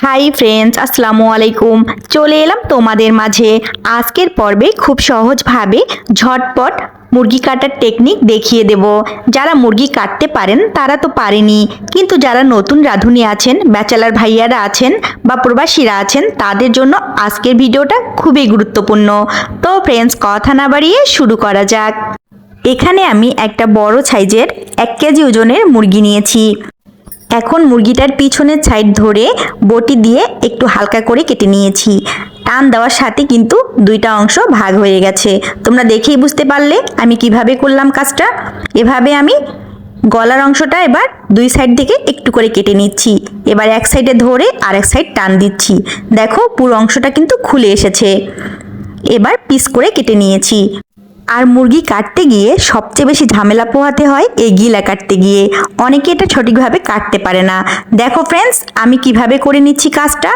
Hi friends, আসসালামু আলাইকুম। চলে এলাম তোমাদের মাঝে আজকের পর্বে খুব সহজভাবে ঝটপট মুরগি কাটার টেকনিক দেখিয়ে দেব। যারা মুরগি কাটতে পারেন তারা তো পারেনি, কিন্তু যারা নতুন রাঁধুনি আছেন, ব্যাচেলার ভাইয়ারা আছেন বা প্রবাসীরা আছেন, তাদের জন্য আজকের ভিডিওটা খুবই গুরুত্বপূর্ণ। তো ফ্রেন্ডস, কথা না বাড়িয়ে শুরু করা যাক। এখানে আমি একটা বড় সাইজের 1 কেজি ওজনের মুরগি নিয়েছি। এখন মুরগিটার পিছনের সাইড ধরে বটি দিয়ে একটু হালকা করে কেটে নিয়েছি। টান দেওয়ার সাথে কিন্তু দুইটা অংশ ভাগ হয়ে গেছে। তোমরা দেখেই বুঝতে পারলে আমি কিভাবে করলাম কাজটা। এভাবে আমি গলার অংশটা এবার দুই সাইড থেকে একটু করে কেটে নিচ্ছি। এবার এক সাইডে ধরে আরেক সাইড টান দিচ্ছি। দেখো, পুরো অংশটা কিন্তু খুলে এসেছে। এবার পিস করে কেটে নিয়েছি। আর মুরগি কাটতে গিয়ে সবচেয়ে বেশি ঝামেলা পোহাতে হয় এই গিলা কাটতে গিয়ে। অনেকে এটা সঠিকভাবে কাটতে পারে না। দেখো ফ্রেন্ডস, আমি কিভাবে করে নিচ্ছি কাজটা।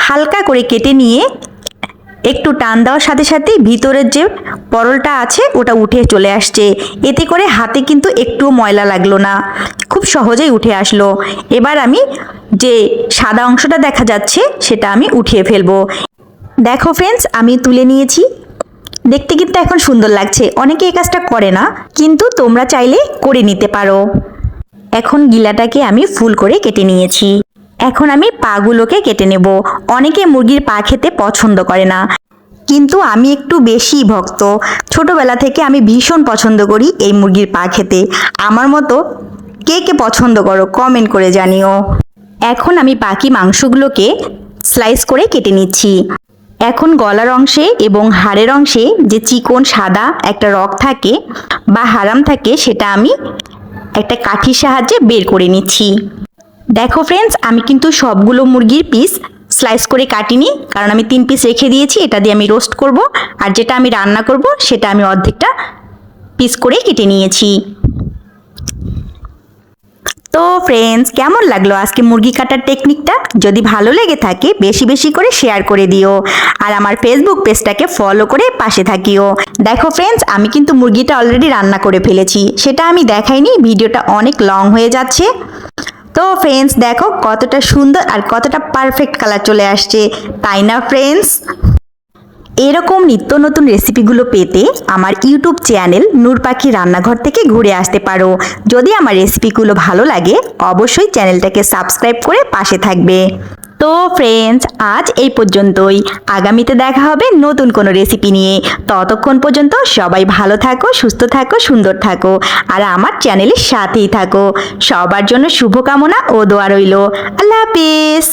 হালকা করে কেটে নিয়ে একটু টান দেওয়ার সাথে সাথে ভিতরের যে পরলটা আছে ওটা উঠে চলে আসছে। এতে করে হাতে কিন্তু একটুও ময়লা লাগলো না, খুব সহজেই উঠে আসলো। এবার আমি যে সাদা অংশটা দেখা যাচ্ছে সেটা আমি উঠিয়ে ফেলবো। দেখো ফ্রেন্ডস, আমি তুলে নিয়েছি। দেখতে কিন্তু এখন সুন্দর লাগছে। অনেকে এই কাজটা করে না, কিন্তু তোমরা চাইলে করে নিতে পারো। এখন গিলাটাকে আমি ফুল করে কেটে নিয়েছি। এখন আমি পাগুলোকে কেটে নেব। অনেকে মুরগির পা খেতে পছন্দ করে না, কিন্তু আমি একটু বেশি ভক্ত। ছোটবেলা থেকে আমি ভীষণ পছন্দ করি এই মুরগির পা খেতে। আমার মতো কে কে পছন্দ করো কমেন্ট করে জানিও। এখন আমি বাকি মাংসগুলোকে স্লাইস করে কেটে নিচ্ছি। এখন গলার অংশে এবং হাড়ের অংশে যে চিকন সাদা একটা রগ থাকে বা হারাম থাকে, সেটা আমি একটা কাঠির সাহায্যে বের করে নিচ্ছি। দেখো ফ্রেন্ডস, আমি কিন্তু সবগুলো মুরগির পিস স্লাইস করে কাটিনি, কারণ আমি 3 পিস রেখে দিয়েছি। এটা দিয়ে আমি রোস্ট করব, আর যেটা আমি রান্না করব সেটা আমি অর্ধেকটা পিস করে কেটে নিয়েছি। তো ফ্রেন্ডস, কেমন লাগলো আজকে মুরগি কাটার টেকনিকটা? যদি ভালো লেগে থাকে বেশি বেশি করে শেয়ার করে দিও, আর আমার ফেসবুক পেজটাকে ফলো করে পাশে থাকিও। দেখো ফ্রেন্ডস, আমি কিন্তু মুরগিটা অলরেডি রান্না করে ফেলেছি, সেটা আমি দেখাইনি, ভিডিওটা অনেক লং হয়ে যাচ্ছে। তো ফ্রেন্ডস, দেখো কতটা সুন্দর আর কতটা পারফেক্ট কালার চলে আসছে, তাই না ফ্রেন্ডস? এরকম নিত্য নতুন রেসিপিগুলো পেতে আমার ইউটিউব চ্যানেল নূর পাখি রান্নাঘর থেকে ঘুরে আসতে পারো। যদি আমার রেসিপিগুলো ভালো লাগে অবশ্যই চ্যানেলটাকে সাবস্ক্রাইব করে পাশে থাকবে। তো ফ্রেন্ডস, আজ এই পর্যন্তই। আগামীতে দেখা হবে নতুন কোনো রেসিপি নিয়ে। ততক্ষণ পর্যন্ত সবাই ভালো থাকো, সুস্থ থাকো, সুন্দর থাকো, আর আমার চ্যানেলের সাথেই থাকো। সবার জন্য শুভকামনা ও দোয়া রইল। আল্লাহ হাফিজ।